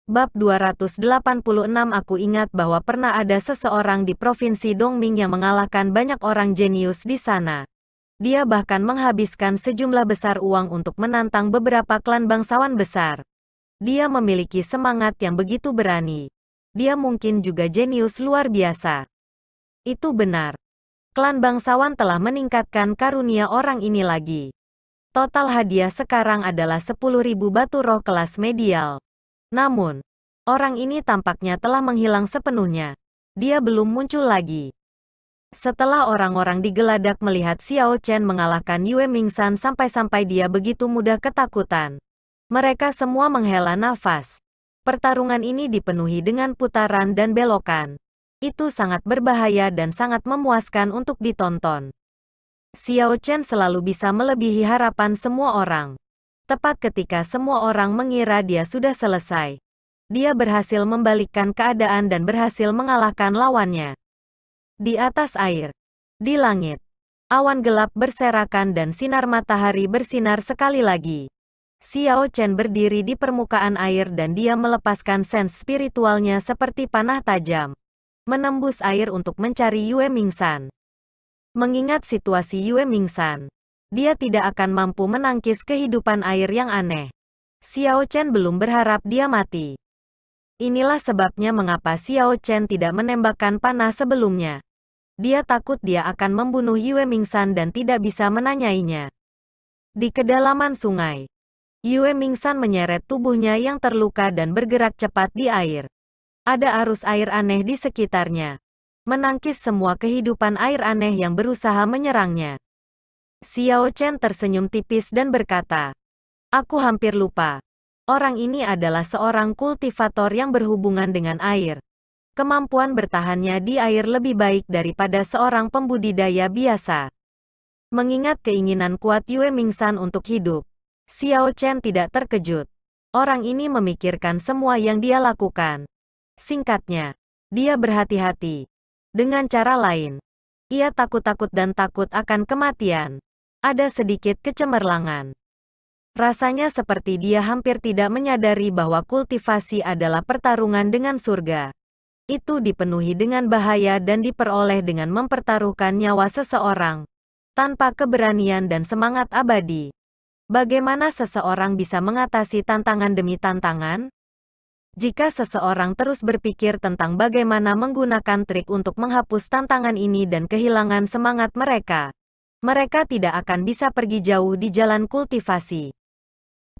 Bab 286. Aku ingat bahwa pernah ada seseorang di provinsi Dongming yang mengalahkan banyak orang jenius di sana. Dia bahkan menghabiskan sejumlah besar uang untuk menantang beberapa klan bangsawan besar. Dia memiliki semangat yang begitu berani. Dia mungkin juga jenius luar biasa. Itu benar. Klan bangsawan telah meningkatkan karunia orang ini lagi. Total hadiah sekarang adalah 10.000 batu roh kelas medial. Namun, orang ini tampaknya telah menghilang sepenuhnya. Dia belum muncul lagi. Setelah orang-orang digeladak melihat Xiao Chen mengalahkan Yue Mingsan sampai-sampai dia begitu mudah ketakutan. Mereka semua menghela nafas. Pertarungan ini dipenuhi dengan putaran dan belokan. Itu sangat berbahaya dan sangat memuaskan untuk ditonton. Xiao Chen selalu bisa melebihi harapan semua orang. Tepat ketika semua orang mengira dia sudah selesai, dia berhasil membalikkan keadaan dan berhasil mengalahkan lawannya. Di atas air, di langit, awan gelap berserakan dan sinar matahari bersinar sekali lagi. Xiao Chen berdiri di permukaan air dan dia melepaskan sens spiritualnya seperti panah tajam, menembus air untuk mencari Yue Mingsan. Mengingat situasi Yue Mingsan, dia tidak akan mampu menangkis kehidupan air yang aneh. Xiao Chen belum berharap dia mati. Inilah sebabnya mengapa Xiao Chen tidak menembakkan panah sebelumnya. Dia takut dia akan membunuh Yue Mingsan dan tidak bisa menanyainya. Di kedalaman sungai, Yue Mingsan menyeret tubuhnya yang terluka dan bergerak cepat di air. Ada arus air aneh di sekitarnya, menangkis semua kehidupan air aneh yang berusaha menyerangnya. Xiao Chen tersenyum tipis dan berkata, "Aku hampir lupa. Orang ini adalah seorang kultivator yang berhubungan dengan air. Kemampuan bertahannya di air lebih baik daripada seorang pembudidaya biasa." Mengingat keinginan kuat Yue Mingsan untuk hidup, Xiao Chen tidak terkejut. Orang ini memikirkan semua yang dia lakukan. Singkatnya, dia berhati-hati. Dengan cara lain, ia takut-takut dan takut akan kematian. Ada sedikit kecemerlangan. Rasanya seperti dia hampir tidak menyadari bahwa kultivasi adalah pertarungan dengan surga. Itu dipenuhi dengan bahaya dan diperoleh dengan mempertaruhkan nyawa seseorang, tanpa keberanian dan semangat abadi. Bagaimana seseorang bisa mengatasi tantangan demi tantangan? Jika seseorang terus berpikir tentang bagaimana menggunakan trik untuk menghapus tantangan ini dan kehilangan semangat mereka, mereka tidak akan bisa pergi jauh di jalan kultivasi.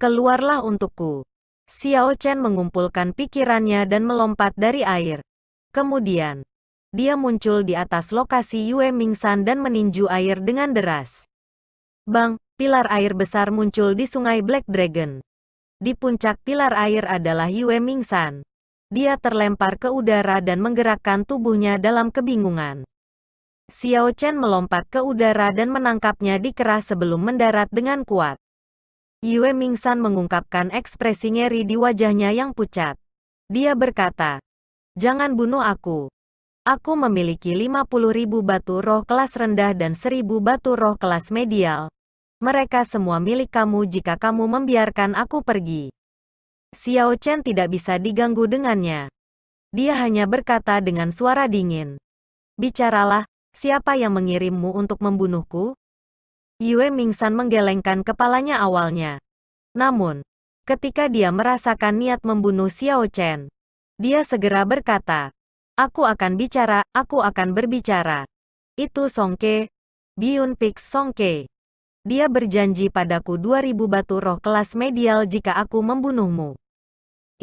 Keluarlah untukku. Xiao Chen mengumpulkan pikirannya dan melompat dari air. Kemudian, dia muncul di atas lokasi Yue Mingsan dan meninju air dengan deras. Bang, pilar air besar muncul di sungai Black Dragon. Di puncak pilar air adalah Yue Mingsan. Dia terlempar ke udara dan menggerakkan tubuhnya dalam kebingungan. Xiao Chen melompat ke udara dan menangkapnya di kerah sebelum mendarat dengan kuat. Yue Mingsan mengungkapkan ekspresi ngeri di wajahnya yang pucat. Dia berkata, "Jangan bunuh aku. Aku memiliki 50.000 batu roh kelas rendah dan 1.000 batu roh kelas medial. Mereka semua milik kamu jika kamu membiarkan aku pergi." Xiao Chen tidak bisa diganggu dengannya. Dia hanya berkata dengan suara dingin, "Bicaralah. Siapa yang mengirimmu untuk membunuhku?" Yue Mingsan menggelengkan kepalanya awalnya. Namun, ketika dia merasakan niat membunuh Xiao Chen, dia segera berkata, "Aku akan bicara, aku akan berbicara. Itu Songke, Biyun Pix Songke. Dia berjanji padaku 2.000 batu roh kelas medial jika aku membunuhmu."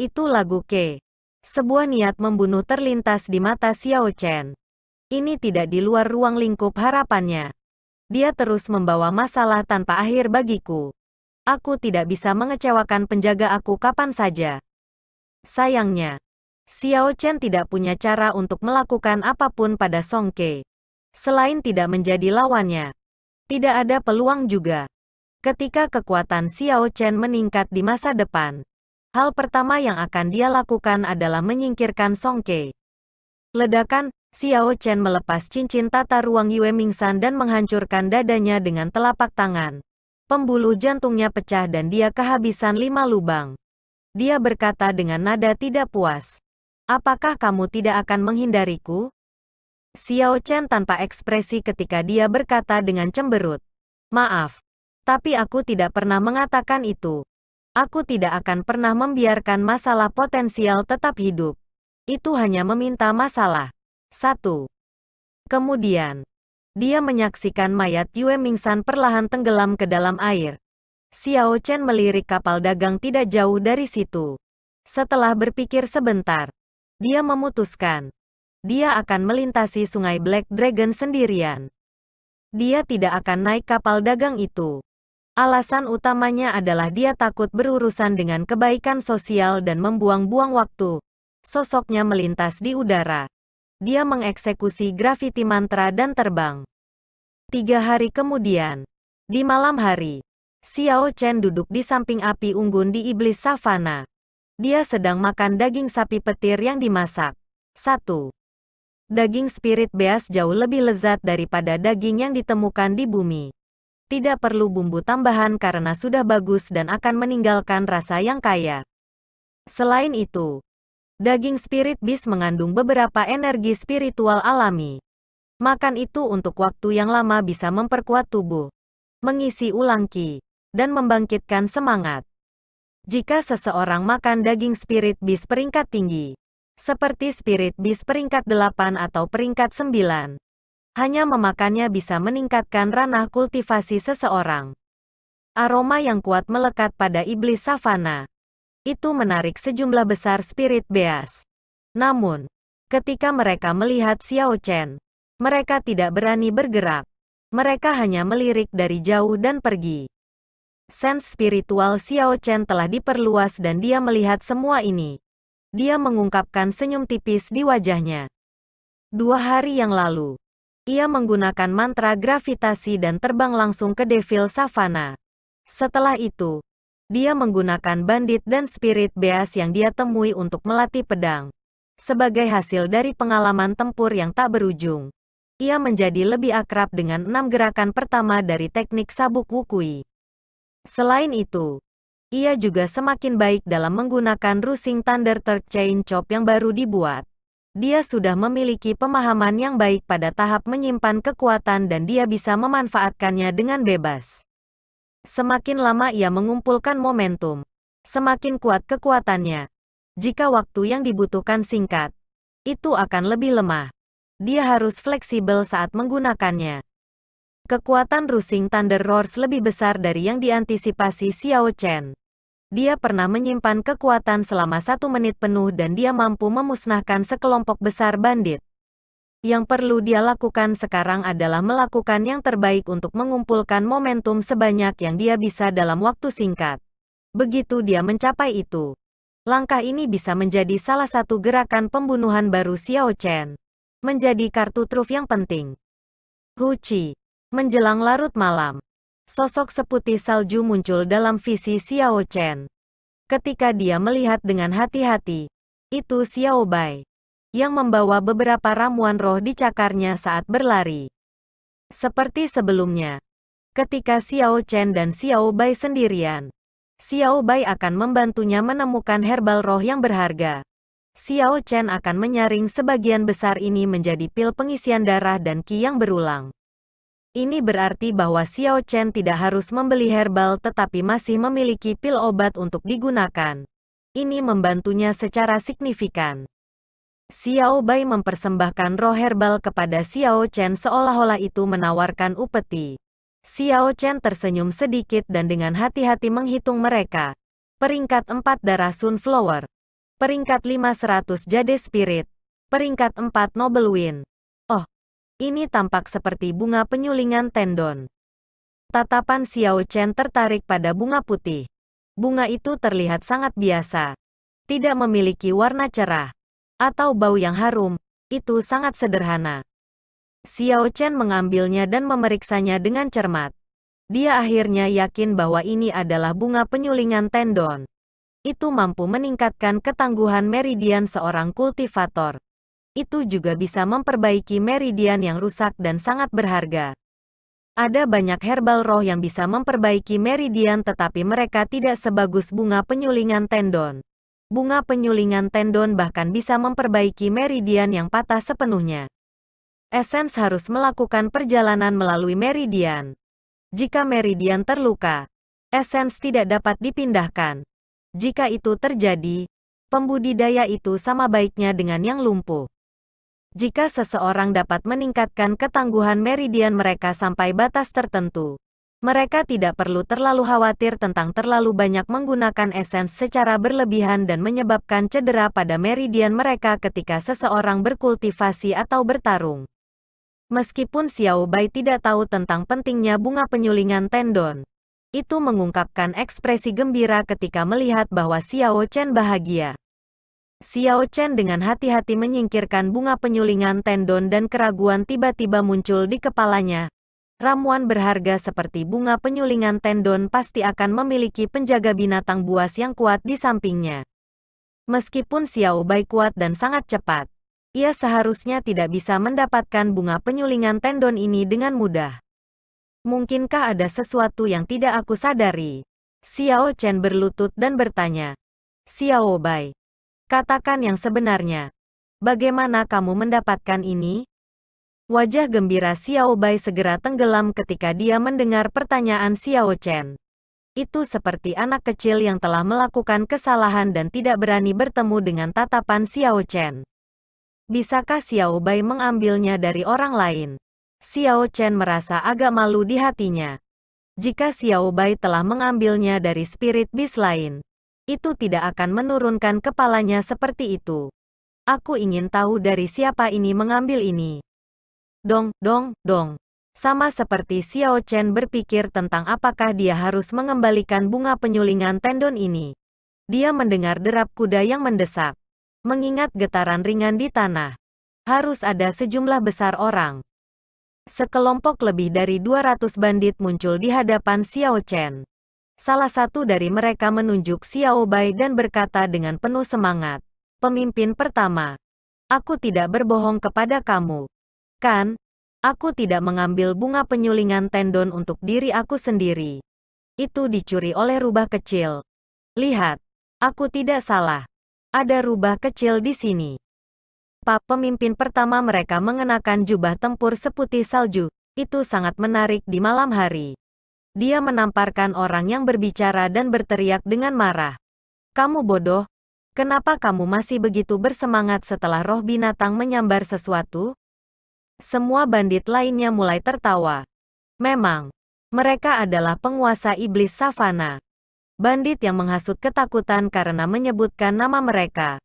Itu lagu Ke. Sebuah niat membunuh terlintas di mata Xiao Chen. Ini tidak di luar ruang lingkup harapannya. Dia terus membawa masalah tanpa akhir bagiku. Aku tidak bisa mengecewakan penjaga aku kapan saja. Sayangnya, Xiao Chen tidak punya cara untuk melakukan apapun pada Songke, selain tidak menjadi lawannya. Tidak ada peluang juga. Ketika kekuatan Xiao Chen meningkat di masa depan, hal pertama yang akan dia lakukan adalah menyingkirkan Songke. Ledakan, Xiao Chen melepas cincin tata ruang Yue Mingsan dan menghancurkan dadanya dengan telapak tangan. Pembuluh jantungnya pecah dan dia kehabisan 5 lubang. Dia berkata dengan nada tidak puas. Apakah kamu tidak akan menghindariku? Xiao Chen tanpa ekspresi ketika dia berkata dengan cemberut. Maaf. Tapi aku tidak pernah mengatakan itu. Aku tidak akan pernah membiarkan masalah potensial tetap hidup. Itu hanya meminta masalah. 1. Kemudian, dia menyaksikan mayat Yue Mingsan perlahan tenggelam ke dalam air. Xiao Chen melirik kapal dagang tidak jauh dari situ. Setelah berpikir sebentar, dia memutuskan. Dia akan melintasi sungai Black Dragon sendirian. Dia tidak akan naik kapal dagang itu. Alasan utamanya adalah dia takut berurusan dengan kebaikan sosial dan membuang-buang waktu. Sosoknya melintas di udara. Dia mengeksekusi grafiti mantra dan terbang. 3 hari kemudian, di malam hari, Xiao Chen duduk di samping api unggun di iblis savana. Dia sedang makan daging sapi petir yang dimasak. 1. Daging spirit beas jauh lebih lezat daripada daging yang ditemukan di bumi. Tidak perlu bumbu tambahan karena sudah bagus dan akan meninggalkan rasa yang kaya. Selain itu, daging spirit beast mengandung beberapa energi spiritual alami. Makan itu untuk waktu yang lama bisa memperkuat tubuh, mengisi ulang ki, dan membangkitkan semangat. Jika seseorang makan daging spirit beast peringkat tinggi, seperti spirit beast peringkat 8 atau peringkat 9, hanya memakannya bisa meningkatkan ranah kultivasi seseorang. Aroma yang kuat melekat pada iblis savana. Itu menarik sejumlah besar spirit beas. Namun, ketika mereka melihat Xiao Chen, mereka tidak berani bergerak. Mereka hanya melirik dari jauh dan pergi. Sense spiritual Xiao Chen telah diperluas dan dia melihat semua ini. Dia mengungkapkan senyum tipis di wajahnya. 2 hari yang lalu, ia menggunakan mantra gravitasi dan terbang langsung ke Devil Savana. Setelah itu, dia menggunakan bandit dan spirit beas yang dia temui untuk melatih pedang. Sebagai hasil dari pengalaman tempur yang tak berujung, ia menjadi lebih akrab dengan 6 gerakan pertama dari teknik sabuk wukui. Selain itu, ia juga semakin baik dalam menggunakan Rushing Thunder Third Chain Chop yang baru dibuat. Dia sudah memiliki pemahaman yang baik pada tahap menyimpan kekuatan dan dia bisa memanfaatkannya dengan bebas. Semakin lama ia mengumpulkan momentum, semakin kuat kekuatannya. Jika waktu yang dibutuhkan singkat, itu akan lebih lemah. Dia harus fleksibel saat menggunakannya. Kekuatan Rushing Thunder Roars lebih besar dari yang diantisipasi Xiao Chen. Dia pernah menyimpan kekuatan selama 1 menit penuh dan dia mampu memusnahkan sekelompok besar bandit. Yang perlu dia lakukan sekarang adalah melakukan yang terbaik untuk mengumpulkan momentum sebanyak yang dia bisa dalam waktu singkat. Begitu dia mencapai itu, langkah ini bisa menjadi salah satu gerakan pembunuhan baru Xiao Chen. Menjadi kartu truf yang penting. Huci. Menjelang larut malam, sosok seputih salju muncul dalam visi Xiao Chen. Ketika dia melihat dengan hati-hati, itu Xiao Bai, yang membawa beberapa ramuan roh di cakarnya saat berlari. Seperti sebelumnya, ketika Xiao Chen dan Xiao Bai sendirian, Xiao Bai akan membantunya menemukan herbal roh yang berharga. Xiao Chen akan menyaring sebagian besar ini menjadi pil pengisian darah dan ki yang berulang. Ini berarti bahwa Xiao Chen tidak harus membeli herbal tetapi masih memiliki pil obat untuk digunakan. Ini membantunya secara signifikan. Xiao Bai mempersembahkan roh herbal kepada Xiao Chen seolah-olah itu menawarkan upeti. Xiao Chen tersenyum sedikit dan dengan hati-hati menghitung mereka. Peringkat 4 darah Sunflower. Peringkat 5 100 Jade Spirit. Peringkat 4 Noble Wind. Oh, ini tampak seperti bunga penyulingan tendon. Tatapan Xiao Chen tertarik pada bunga putih. Bunga itu terlihat sangat biasa. Tidak memiliki warna cerah atau bau yang harum. Itu sangat sederhana. Xiao Chen mengambilnya dan memeriksanya dengan cermat. Dia akhirnya yakin bahwa ini adalah bunga penyulingan tendon. Itu mampu meningkatkan ketangguhan meridian seorang kultivator. Itu juga bisa memperbaiki meridian yang rusak dan sangat berharga. Ada banyak herbal roh yang bisa memperbaiki meridian tetapi mereka tidak sebagus bunga penyulingan tendon. Bunga penyulingan tendon bahkan bisa memperbaiki meridian yang patah sepenuhnya. Essence harus melakukan perjalanan melalui meridian. Jika meridian terluka, Essence tidak dapat dipindahkan. Jika itu terjadi, pembudidaya itu sama baiknya dengan yang lumpuh. Jika seseorang dapat meningkatkan ketangguhan meridian mereka sampai batas tertentu, mereka tidak perlu terlalu khawatir tentang terlalu banyak menggunakan esens secara berlebihan dan menyebabkan cedera pada meridian mereka ketika seseorang berkultivasi atau bertarung. Meskipun Xiao Bai tidak tahu tentang pentingnya bunga penyulingan tendon, itu mengungkapkan ekspresi gembira ketika melihat bahwa Xiao Chen bahagia. Xiao Chen dengan hati-hati menyingkirkan bunga penyulingan tendon dan keraguan tiba-tiba muncul di kepalanya. Ramuan berharga seperti bunga penyulingan tendon pasti akan memiliki penjaga binatang buas yang kuat di sampingnya. Meskipun Xiao Bai kuat dan sangat cepat, ia seharusnya tidak bisa mendapatkan bunga penyulingan tendon ini dengan mudah. Mungkinkah ada sesuatu yang tidak aku sadari? Xiao Chen berlutut dan bertanya. Xiao Bai, katakan yang sebenarnya. Bagaimana kamu mendapatkan ini? Wajah gembira Xiao Bai segera tenggelam ketika dia mendengar pertanyaan Xiao Chen. Itu seperti anak kecil yang telah melakukan kesalahan dan tidak berani bertemu dengan tatapan Xiao Chen. Bisakah Xiao Bai mengambilnya dari orang lain? Xiao Chen merasa agak malu di hatinya. Jika Xiao Bai telah mengambilnya dari spirit beast lain, itu tidak akan menurunkan kepalanya seperti itu. Aku ingin tahu dari siapa ini mengambil ini. Dong, dong, dong. Sama seperti Xiao Chen berpikir tentang apakah dia harus mengembalikan bunga penyulingan tendon ini. Dia mendengar derap kuda yang mendesak. Mengingat getaran ringan di tanah. Harus ada sejumlah besar orang. Sekelompok lebih dari 200 bandit muncul di hadapan Xiao Chen. Salah satu dari mereka menunjuk Xiao Bai dan berkata dengan penuh semangat. Pemimpin pertama. Aku tidak berbohong kepada kamu. Kan? Aku tidak mengambil bunga penyulingan tendon untuk diri aku sendiri. Itu dicuri oleh rubah kecil. Lihat. Aku tidak salah. Ada rubah kecil di sini. Pemimpin pertama mereka mengenakan jubah tempur seputih salju. Itu sangat menarik di malam hari. Dia menamparkan orang yang berbicara dan berteriak dengan marah. Kamu bodoh. Kenapa kamu masih begitu bersemangat setelah roh binatang menyambar sesuatu? Semua bandit lainnya mulai tertawa. Memang, mereka adalah penguasa iblis savana. Bandit yang menghasut ketakutan karena menyebutkan nama mereka.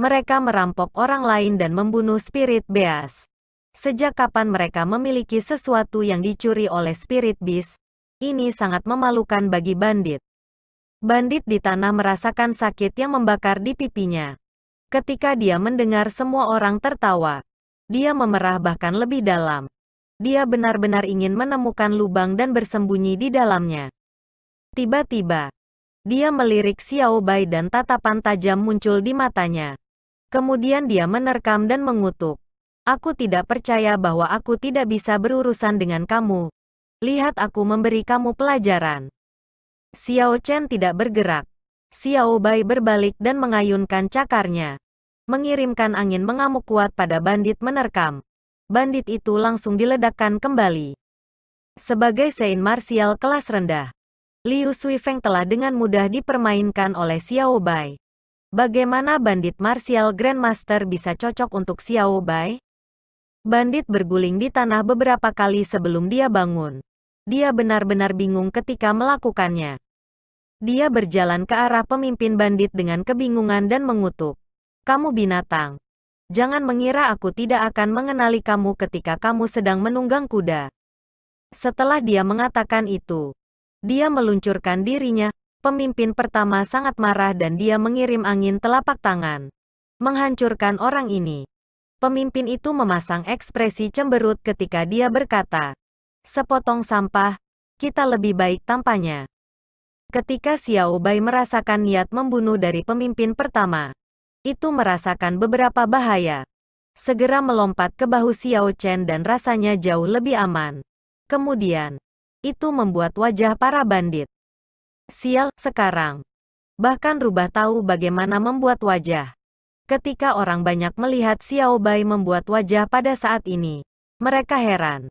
Mereka merampok orang lain dan membunuh spirit beast. Sejak kapan mereka memiliki sesuatu yang dicuri oleh spirit beast? Ini sangat memalukan bagi bandit. Bandit di tanah merasakan sakit yang membakar di pipinya. Ketika dia mendengar semua orang tertawa, dia memerah bahkan lebih dalam. Dia benar-benar ingin menemukan lubang dan bersembunyi di dalamnya. Tiba-tiba, dia melirik Xiao Bai dan tatapan tajam muncul di matanya. Kemudian dia menerkam dan mengutuk. Aku tidak percaya bahwa aku tidak bisa berurusan dengan kamu. Lihat aku memberi kamu pelajaran. Xiao Chen tidak bergerak. Xiao Bai berbalik dan mengayunkan cakarnya. Mengirimkan angin mengamuk kuat pada bandit menerkam. Bandit itu langsung diledakkan kembali. Sebagai Saint martial kelas rendah, Liu Suifeng telah dengan mudah dipermainkan oleh Xiao Bai. Bagaimana bandit martial Grandmaster bisa cocok untuk Xiao Bai? Bandit berguling di tanah beberapa kali sebelum dia bangun. Dia benar-benar bingung ketika melakukannya. Dia berjalan ke arah pemimpin bandit dengan kebingungan dan mengutuk. Kamu binatang. Jangan mengira aku tidak akan mengenali kamu ketika kamu sedang menunggang kuda. Setelah dia mengatakan itu, dia meluncurkan dirinya. Pemimpin pertama sangat marah dan dia mengirim angin telapak tangan. Menghancurkan orang ini. Pemimpin itu memasang ekspresi cemberut ketika dia berkata, sepotong sampah, kita lebih baik tampaknya. Ketika Xiao Bai merasakan niat membunuh dari pemimpin pertama, itu merasakan beberapa bahaya. Segera melompat ke bahu Xiao Chen dan rasanya jauh lebih aman. Kemudian, itu membuat wajah para bandit. Sial, sekarang. Bahkan rubah tahu bagaimana membuat wajah. Ketika orang banyak melihat Xiao Bai membuat wajah pada saat ini, mereka heran.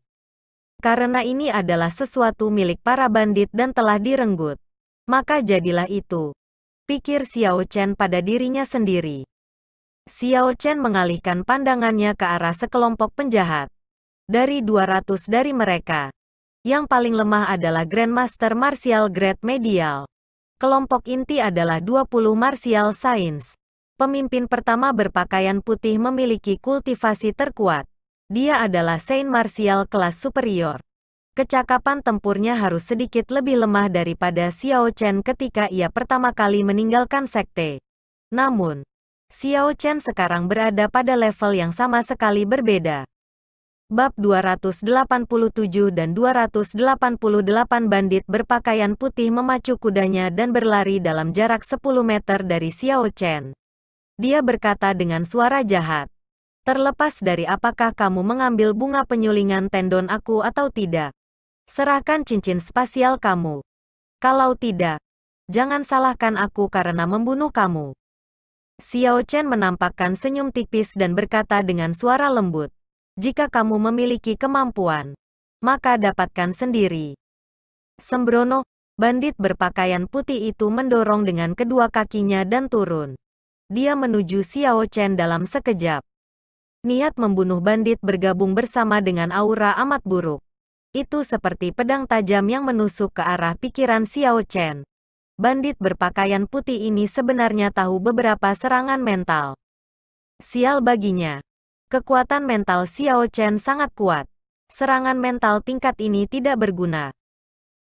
Karena ini adalah sesuatu milik para bandit dan telah direnggut. Maka jadilah itu, pikir Xiao Chen pada dirinya sendiri. Xiao Chen mengalihkan pandangannya ke arah sekelompok penjahat. Dari 200 dari mereka, yang paling lemah adalah Grandmaster Martial Grade Medial. Kelompok inti adalah 20 Martial Science. Pemimpin pertama berpakaian putih memiliki kultivasi terkuat. Dia adalah Saint Martial kelas superior. Kecakapan tempurnya harus sedikit lebih lemah daripada Xiao Chen ketika ia pertama kali meninggalkan sekte. Namun, Xiao Chen sekarang berada pada level yang sama sekali berbeda. Bab 287 dan 288 bandit berpakaian putih memacu kudanya dan berlari dalam jarak 10 meter dari Xiao Chen. Dia berkata dengan suara jahat. Terlepas dari apakah kamu mengambil bunga penyulingan tendon aku atau tidak, serahkan cincin spasial kamu. Kalau tidak, jangan salahkan aku karena membunuh kamu. Xiao Chen menampakkan senyum tipis dan berkata dengan suara lembut. Jika kamu memiliki kemampuan, maka dapatkan sendiri. Sembrono, bandit berpakaian putih itu mendorong dengan kedua kakinya dan turun. Dia menuju Xiao Chen dalam sekejap. Niat membunuh bandit bergabung bersama dengan aura amat buruk. Itu seperti pedang tajam yang menusuk ke arah pikiran Xiao Chen. Bandit berpakaian putih ini sebenarnya tahu beberapa serangan mental. Sial baginya. Kekuatan mental Xiao Chen sangat kuat. Serangan mental tingkat ini tidak berguna.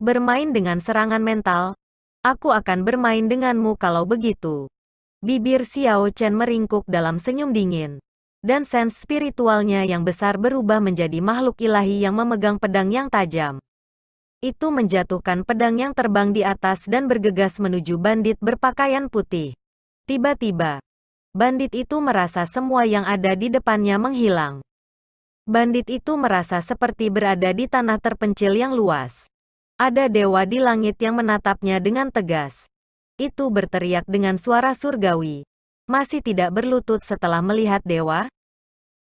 Bermain dengan serangan mental? Aku akan bermain denganmu kalau begitu. Bibir Xiao Chen meringkuk dalam senyum dingin. Dan sens spiritualnya yang besar berubah menjadi makhluk ilahi yang memegang pedang yang tajam. Itu menjatuhkan pedang yang terbang di atas dan bergegas menuju bandit berpakaian putih. Tiba-tiba, bandit itu merasa semua yang ada di depannya menghilang. Bandit itu merasa seperti berada di tanah terpencil yang luas. Ada dewa di langit yang menatapnya dengan tegas. Itu berteriak dengan suara surgawi. Masih tidak berlutut setelah melihat dewa?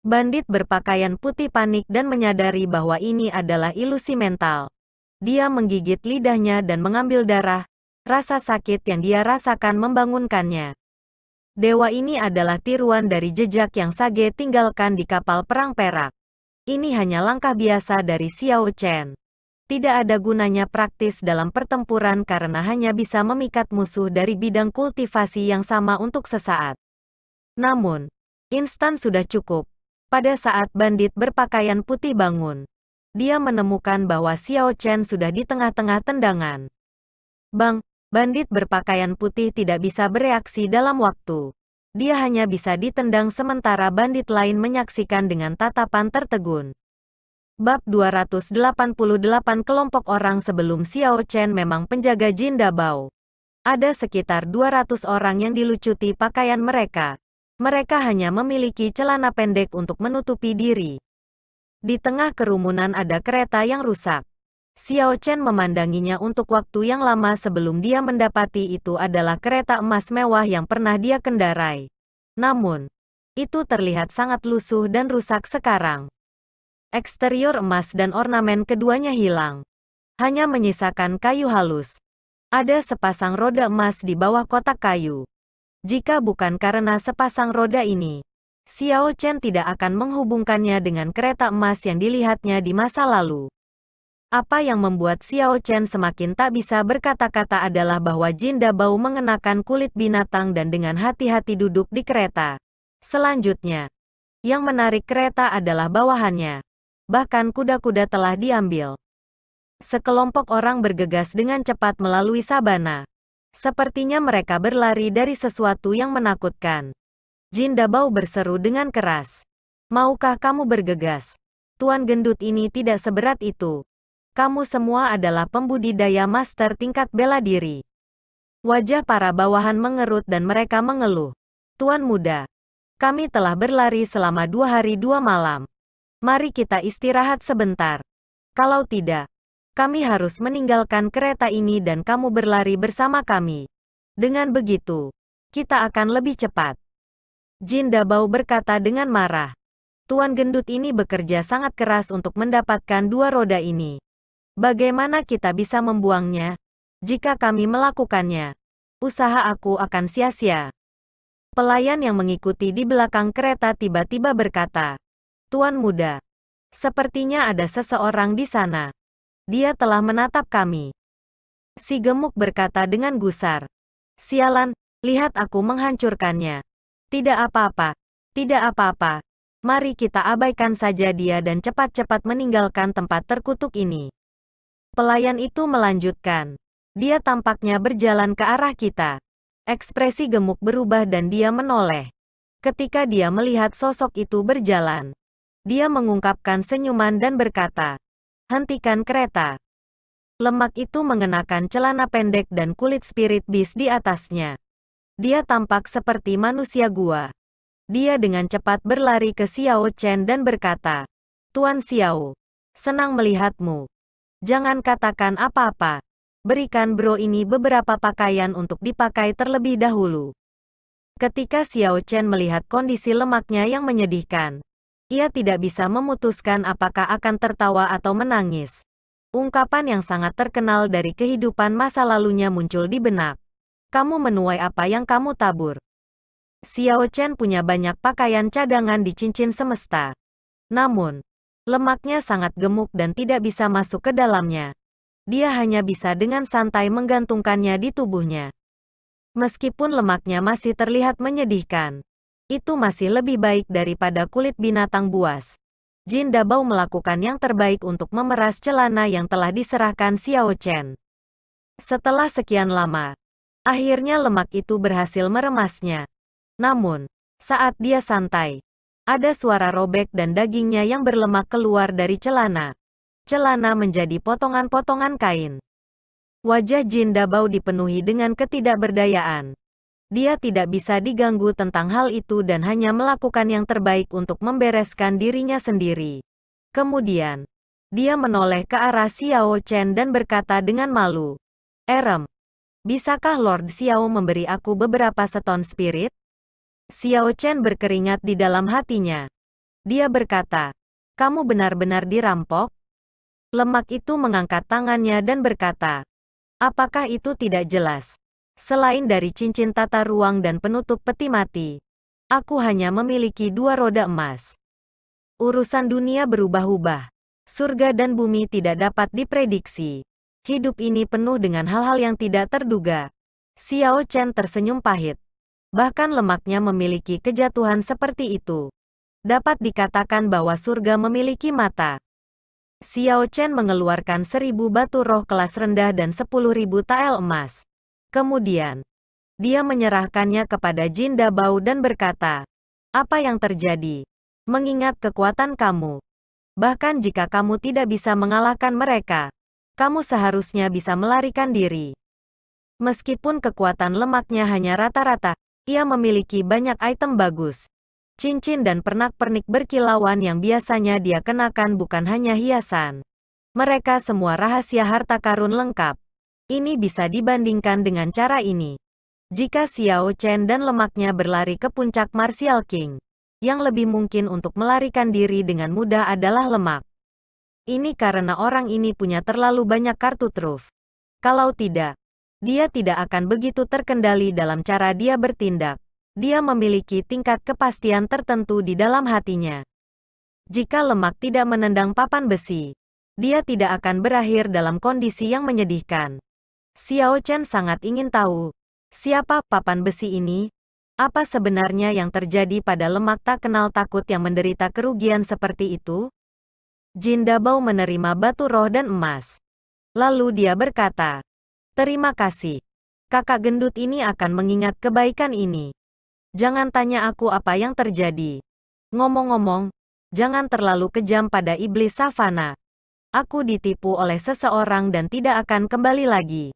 Bandit berpakaian putih panik dan menyadari bahwa ini adalah ilusi mental. Dia menggigit lidahnya dan mengambil darah. Rasa sakit yang dia rasakan membangunkannya. Dewa ini adalah tiruan dari jejak yang Sage tinggalkan di kapal perang perak. Ini hanya langkah biasa dari Xiao Chen. Tidak ada gunanya praktis dalam pertempuran karena hanya bisa memikat musuh dari bidang kultivasi yang sama untuk sesaat. Namun, instan sudah cukup. Pada saat bandit berpakaian putih bangun, dia menemukan bahwa Xiao Chen sudah di tengah-tengah tendangan. Bang! Bandit berpakaian putih tidak bisa bereaksi dalam waktu. Dia hanya bisa ditendang sementara bandit lain menyaksikan dengan tatapan tertegun. Bab 288 kelompok orang sebelum Xiao Chen memang penjaga Jin Dabao. Ada sekitar 200 orang yang dilucuti pakaian mereka. Mereka hanya memiliki celana pendek untuk menutupi diri. Di tengah kerumunan ada kereta yang rusak. Xiao Chen memandanginya untuk waktu yang lama sebelum dia mendapati itu adalah kereta emas mewah yang pernah dia kendarai. Namun, itu terlihat sangat lusuh dan rusak sekarang. Eksterior emas dan ornamen keduanya hilang. Hanya menyisakan kayu halus. Ada sepasang roda emas di bawah kotak kayu. Jika bukan karena sepasang roda ini, Xiao Chen tidak akan menghubungkannya dengan kereta emas yang dilihatnya di masa lalu. Apa yang membuat Xiao Chen semakin tak bisa berkata-kata adalah bahwa Jin Dabao mengenakan kulit binatang dan dengan hati-hati duduk di kereta. Selanjutnya, yang menarik kereta adalah bawahannya. Bahkan kuda-kuda telah diambil. Sekelompok orang bergegas dengan cepat melalui sabana. Sepertinya mereka berlari dari sesuatu yang menakutkan. Jin Dabao berseru dengan keras. Maukah kamu bergegas? Tuan gendut ini tidak seberat itu. Kamu semua adalah pembudidaya master tingkat bela diri. Wajah para bawahan mengerut dan mereka mengeluh. Tuan muda, kami telah berlari selama 2 hari 2 malam. Mari kita istirahat sebentar. Kalau tidak, kami harus meninggalkan kereta ini dan kamu berlari bersama kami. Dengan begitu, kita akan lebih cepat. Jin Dabao berkata dengan marah. Tuan gendut ini bekerja sangat keras untuk mendapatkan dua roda ini. Bagaimana kita bisa membuangnya? Jika kami melakukannya, usaha aku akan sia-sia. Pelayan yang mengikuti di belakang kereta tiba-tiba berkata, Tuan muda, sepertinya ada seseorang di sana. Dia telah menatap kami. Si gemuk berkata dengan gusar. Sialan, lihat aku menghancurkannya. Tidak apa-apa, tidak apa-apa. Mari kita abaikan saja dia dan cepat-cepat meninggalkan tempat terkutuk ini. Pelayan itu melanjutkan. Dia tampaknya berjalan ke arah kita. Ekspresi gemuk berubah dan dia menoleh. Ketika dia melihat sosok itu berjalan, dia mengungkapkan senyuman dan berkata, hentikan kereta. Lemak itu mengenakan celana pendek dan kulit spirit beast di atasnya. Dia tampak seperti manusia gua. Dia dengan cepat berlari ke Xiao Chen dan berkata, Tuan Xiao, senang melihatmu. Jangan katakan apa-apa. Berikan bro ini beberapa pakaian untuk dipakai terlebih dahulu. Ketika Xiao Chen melihat kondisi lemaknya yang menyedihkan, ia tidak bisa memutuskan apakah akan tertawa atau menangis. Ungkapan yang sangat terkenal dari kehidupan masa lalunya muncul di benak. Kamu menuai apa yang kamu tabur. Xiao Chen punya banyak pakaian cadangan di cincin semesta. Namun, lemaknya sangat gemuk dan tidak bisa masuk ke dalamnya. Dia hanya bisa dengan santai menggantungkannya di tubuhnya. Meskipun lemaknya masih terlihat menyedihkan, itu masih lebih baik daripada kulit binatang buas. Jin Dabao melakukan yang terbaik untuk memeras celana yang telah diserahkan Xiao Chen. Setelah sekian lama, akhirnya lemak itu berhasil meremasnya. Namun, saat dia santai, ada suara robek dan dagingnya yang berlemak keluar dari celana. Celana menjadi potongan-potongan kain. Wajah Jin Dabao dipenuhi dengan ketidakberdayaan. Dia tidak bisa diganggu tentang hal itu dan hanya melakukan yang terbaik untuk membereskan dirinya sendiri. Kemudian, dia menoleh ke arah Xiao Chen dan berkata dengan malu, bisakah Lord Xiao memberi aku beberapa seton spirit? Xiao Chen berkeringat di dalam hatinya. Dia berkata, kamu benar-benar dirampok? Lemak itu mengangkat tangannya dan berkata, apakah itu tidak jelas? Selain dari cincin tata ruang dan penutup peti mati, aku hanya memiliki dua roda emas. Urusan dunia berubah-ubah. Surga dan bumi tidak dapat diprediksi. Hidup ini penuh dengan hal-hal yang tidak terduga. Xiao Chen tersenyum pahit. Bahkan lemaknya memiliki kejatuhan seperti itu. Dapat dikatakan bahwa surga memiliki mata. Xiao Chen mengeluarkan 1000 batu roh kelas rendah dan 10.000 tael emas. Kemudian, dia menyerahkannya kepada Jin Dabao dan berkata, apa yang terjadi? Mengingat kekuatan kamu. Bahkan jika kamu tidak bisa mengalahkan mereka, kamu seharusnya bisa melarikan diri. Meskipun kekuatan lemaknya hanya rata-rata, ia memiliki banyak item bagus. Cincin dan pernak-pernik berkilauan yang biasanya dia kenakan bukan hanya hiasan. Mereka semua rahasia harta karun lengkap. Ini bisa dibandingkan dengan cara ini. Jika Xiao Chen dan lemaknya berlari ke puncak Martial King, yang lebih mungkin untuk melarikan diri dengan mudah adalah lemak. Ini karena orang ini punya terlalu banyak kartu truf. Kalau tidak, dia tidak akan begitu terkendali dalam cara dia bertindak. Dia memiliki tingkat kepastian tertentu di dalam hatinya. Jika lemak tidak menendang papan besi, dia tidak akan berakhir dalam kondisi yang menyedihkan. Xiao Chen sangat ingin tahu, siapa papan besi ini? Apa sebenarnya yang terjadi pada lemak tak kenal takut yang menderita kerugian seperti itu? Jin Dabao menerima batu roh dan emas. Lalu dia berkata, terima kasih. Kakak gendut ini akan mengingat kebaikan ini. Jangan tanya aku apa yang terjadi. Ngomong-ngomong, jangan terlalu kejam pada iblis savana. Aku ditipu oleh seseorang dan tidak akan kembali lagi.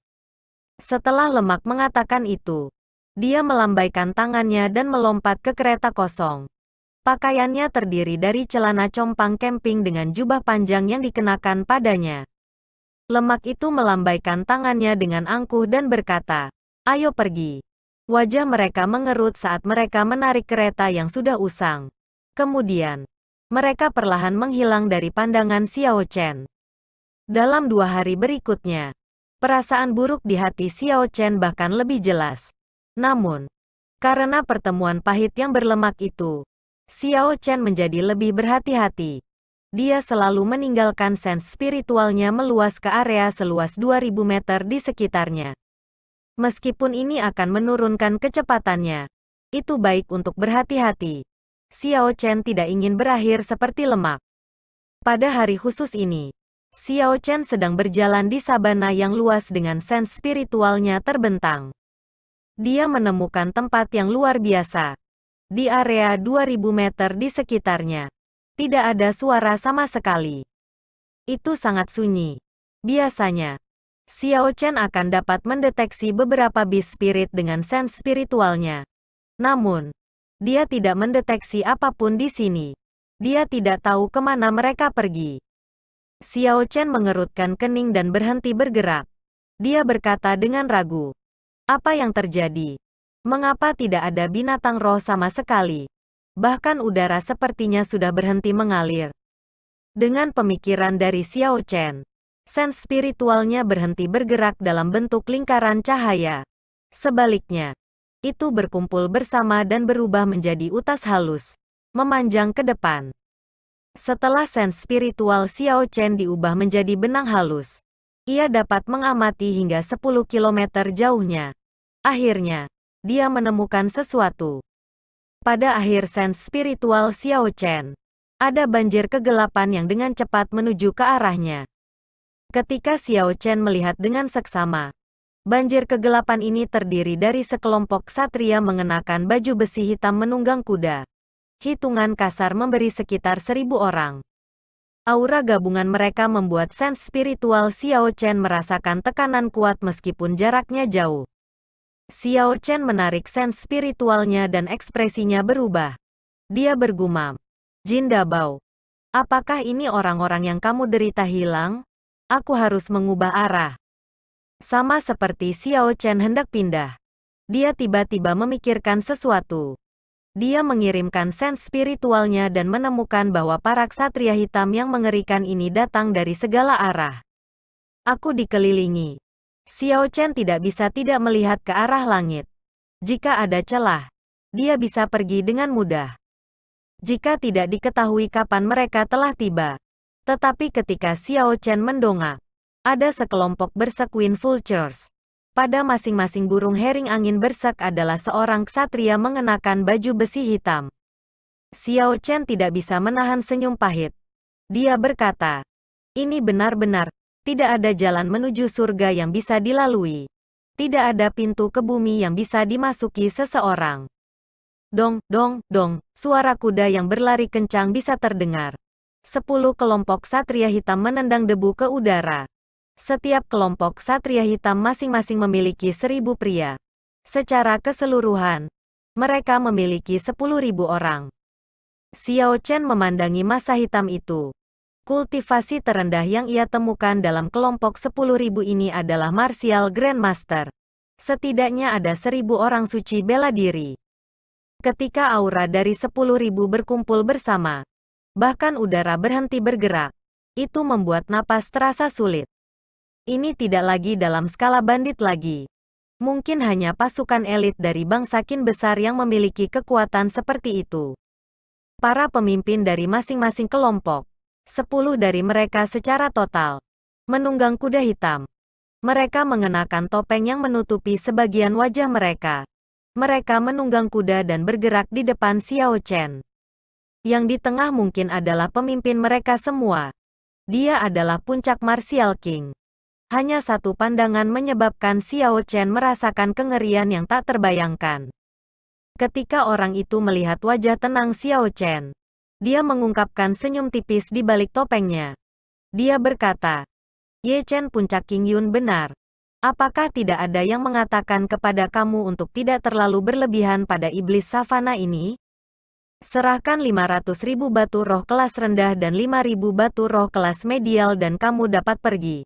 Setelah lemak mengatakan itu, dia melambaikan tangannya dan melompat ke kereta kosong. Pakaiannya terdiri dari celana compang camping dengan jubah panjang yang dikenakan padanya. Lemak itu melambaikan tangannya dengan angkuh dan berkata, "Ayo pergi." Wajah mereka mengerut saat mereka menarik kereta yang sudah usang. Kemudian, mereka perlahan menghilang dari pandangan Xiao Chen. Dalam 2 hari berikutnya, perasaan buruk di hati Xiao Chen bahkan lebih jelas. Namun, karena pertemuan pahit yang berlemak itu, Xiao Chen menjadi lebih berhati-hati. Dia selalu meninggalkan sense spiritualnya meluas ke area seluas 2000 meter di sekitarnya. Meskipun ini akan menurunkan kecepatannya, itu baik untuk berhati-hati. Xiao Chen tidak ingin berakhir seperti lemak. Pada hari khusus ini, Xiao Chen sedang berjalan di sabana yang luas dengan sense spiritualnya terbentang. Dia menemukan tempat yang luar biasa. Di area 2000 meter di sekitarnya, tidak ada suara sama sekali. Itu sangat sunyi. Biasanya, Xiao Chen akan dapat mendeteksi beberapa beast spirit dengan sense spiritualnya. Namun, dia tidak mendeteksi apapun di sini. Dia tidak tahu kemana mereka pergi. Xiao Chen mengerutkan kening dan berhenti bergerak. Dia berkata dengan ragu, "Apa yang terjadi? Mengapa tidak ada binatang roh sama sekali? Bahkan udara sepertinya sudah berhenti mengalir." Dengan pemikiran dari Xiao Chen, sense spiritualnya berhenti bergerak dalam bentuk lingkaran cahaya. Sebaliknya, itu berkumpul bersama dan berubah menjadi utas halus, memanjang ke depan. Setelah sense spiritual Xiao Chen diubah menjadi benang halus, ia dapat mengamati hingga 10 kilometer jauhnya. Akhirnya, dia menemukan sesuatu. Pada akhir sense spiritual Xiao Chen, ada banjir kegelapan yang dengan cepat menuju ke arahnya. Ketika Xiao Chen melihat dengan seksama, banjir kegelapan ini terdiri dari sekelompok ksatria mengenakan baju besi hitam menunggang kuda. Hitungan kasar memberi sekitar 1000 orang. Aura gabungan mereka membuat sense spiritual Xiao Chen merasakan tekanan kuat meskipun jaraknya jauh. Xiao Chen menarik sense spiritualnya dan ekspresinya berubah. Dia bergumam, "Jin Dabao, apakah ini orang-orang yang kamu derita hilang? Aku harus mengubah arah." Sama seperti Xiao Chen hendak pindah, dia tiba-tiba memikirkan sesuatu. Dia mengirimkan sense spiritualnya dan menemukan bahwa para ksatria hitam yang mengerikan ini datang dari segala arah. "Aku dikelilingi." Xiao Chen tidak bisa tidak melihat ke arah langit. Jika ada celah, dia bisa pergi dengan mudah. Jika tidak diketahui kapan mereka telah tiba. Tetapi ketika Xiao Chen mendongak, ada sekelompok bersequin vultures. Pada masing-masing burung hering angin bersek adalah seorang ksatria mengenakan baju besi hitam. Xiao Chen tidak bisa menahan senyum pahit. Dia berkata, "Ini benar-benar tidak ada jalan menuju surga yang bisa dilalui. Tidak ada pintu ke bumi yang bisa dimasuki seseorang." Dong, dong, dong, suara kuda yang berlari kencang bisa terdengar. 10 kelompok ksatria hitam menendang debu ke udara. Setiap kelompok ksatria hitam masing-masing memiliki 1000 pria. Secara keseluruhan, mereka memiliki 10.000 orang. Xiao Chen memandangi massa hitam itu. Kultivasi terendah yang ia temukan dalam kelompok 10.000 ini adalah Martial Grandmaster. Setidaknya ada 1000 orang suci bela diri. Ketika aura dari 10.000 berkumpul bersama, bahkan udara berhenti bergerak, itu membuat napas terasa sulit. Ini tidak lagi dalam skala bandit lagi. Mungkin hanya pasukan elit dari bangsa Qin besar yang memiliki kekuatan seperti itu. Para pemimpin dari masing-masing kelompok, 10 dari mereka secara total, menunggang kuda hitam. Mereka mengenakan topeng yang menutupi sebagian wajah mereka. Mereka menunggang kuda dan bergerak di depan Xiao Chen. Yang di tengah mungkin adalah pemimpin mereka semua. Dia adalah puncak Martial King. Hanya satu pandangan menyebabkan Xiao Chen merasakan kengerian yang tak terbayangkan. Ketika orang itu melihat wajah tenang Xiao Chen, dia mengungkapkan senyum tipis di balik topengnya. Dia berkata, "Ye Chen puncak King Yun benar. Apakah tidak ada yang mengatakan kepada kamu untuk tidak terlalu berlebihan pada iblis savana ini?" Serahkan 500.000 batu roh kelas rendah dan 5.000 batu roh kelas medial dan kamu dapat pergi.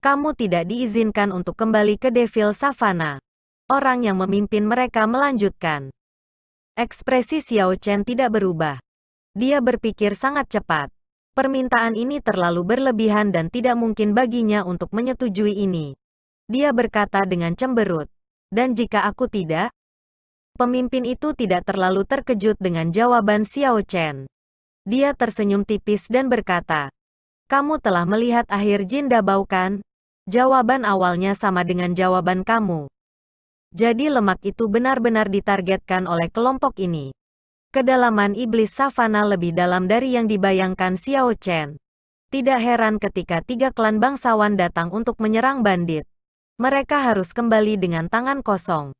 Kamu tidak diizinkan untuk kembali ke Devil Savannah. Orang yang memimpin mereka melanjutkan. Ekspresi Xiao Chen tidak berubah. Dia berpikir sangat cepat. Permintaan ini terlalu berlebihan dan tidak mungkin baginya untuk menyetujui ini. Dia berkata dengan cemberut. Dan jika aku tidak? Pemimpin itu tidak terlalu terkejut dengan jawaban Xiao Chen. Dia tersenyum tipis dan berkata, "Kamu telah melihat akhir Jin Dabao kan?" Jawaban awalnya sama dengan jawaban kamu. Jadi lemak itu benar-benar ditargetkan oleh kelompok ini. Kedalaman iblis savana lebih dalam dari yang dibayangkan Xiao Chen. Tidak heran ketika 3 klan bangsawan datang untuk menyerang bandit. Mereka harus kembali dengan tangan kosong.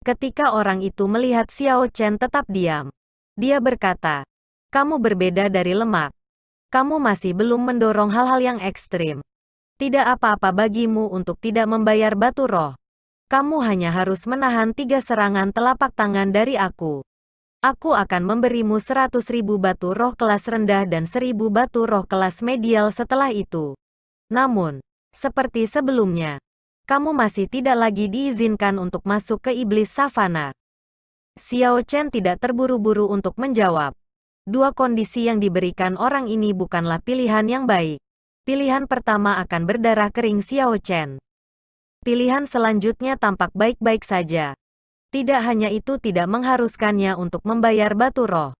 Ketika orang itu melihat Xiao Chen tetap diam, dia berkata, "Kamu berbeda dari lemak. Kamu masih belum mendorong hal-hal yang ekstrim. Tidak apa-apa bagimu untuk tidak membayar batu roh. Kamu hanya harus menahan 3 serangan telapak tangan dari aku. Aku akan memberimu 100.000 batu roh kelas rendah dan 1.000 batu roh kelas medial setelah itu. Namun, seperti sebelumnya, kamu masih tidak lagi diizinkan untuk masuk ke iblis savana." Xiao Chen tidak terburu-buru untuk menjawab. Dua kondisi yang diberikan orang ini bukanlah pilihan yang baik. Pilihan pertama akan berdarah kering Xiao Chen. Pilihan selanjutnya tampak baik-baik saja. Tidak hanya itu tidak mengharuskannya untuk membayar batu roh.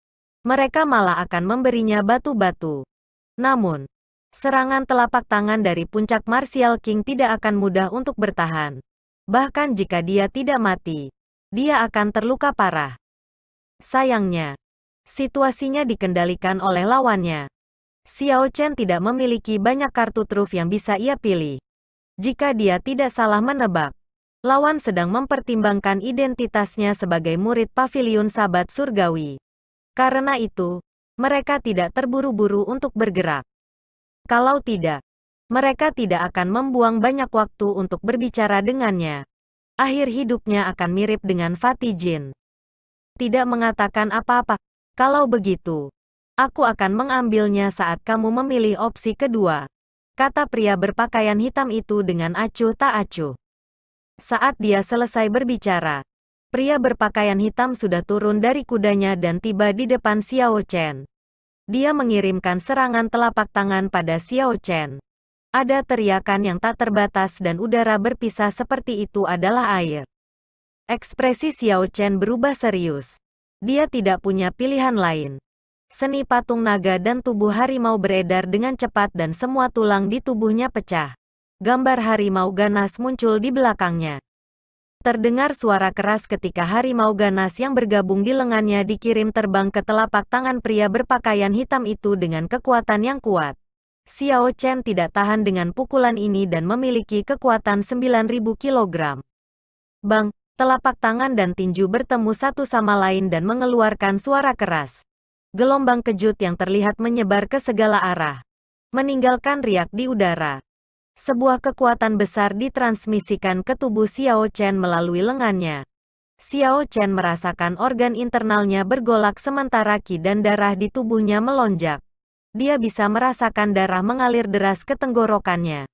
Mereka malah akan memberinya batu-batu. Namun, serangan telapak tangan dari puncak Martial King tidak akan mudah untuk bertahan. Bahkan jika dia tidak mati, dia akan terluka parah. Sayangnya, situasinya dikendalikan oleh lawannya. Xiao Chen tidak memiliki banyak kartu truf yang bisa ia pilih. Jika dia tidak salah menebak, lawan sedang mempertimbangkan identitasnya sebagai murid Pavilion Sabat Surgawi. Karena itu, mereka tidak terburu-buru untuk bergerak. Kalau tidak, mereka tidak akan membuang banyak waktu untuk berbicara dengannya. Akhir hidupnya akan mirip dengan Fatih Jin. Tidak mengatakan apa-apa. Kalau begitu, aku akan mengambilnya saat kamu memilih opsi kedua, kata pria berpakaian hitam itu dengan acuh tak acuh. Saat dia selesai berbicara, pria berpakaian hitam sudah turun dari kudanya dan tiba di depan Xiao Chen. Dia mengirimkan serangan telapak tangan pada Xiao Chen. Ada teriakan yang tak terbatas dan udara berpisah seperti itu adalah air. Ekspresi Xiao Chen berubah serius. Dia tidak punya pilihan lain. Seni patung naga dan tubuh harimau beredar dengan cepat dan semua tulang di tubuhnya pecah. Gambar harimau ganas muncul di belakangnya. Terdengar suara keras ketika harimau ganas yang bergabung di lengannya dikirim terbang ke telapak tangan pria berpakaian hitam itu dengan kekuatan yang kuat. Xiao Chen tidak tahan dengan pukulan ini dan memiliki kekuatan 9.000 kg. Bang, telapak tangan dan tinju bertemu satu sama lain dan mengeluarkan suara keras. Gelombang kejut yang terlihat menyebar ke segala arah, meninggalkan riak di udara. Sebuah kekuatan besar ditransmisikan ke tubuh Xiao Chen melalui lengannya. Xiao Chen merasakan organ internalnya bergolak sementara ki dan darah di tubuhnya melonjak. Dia bisa merasakan darah mengalir deras ke tenggorokannya.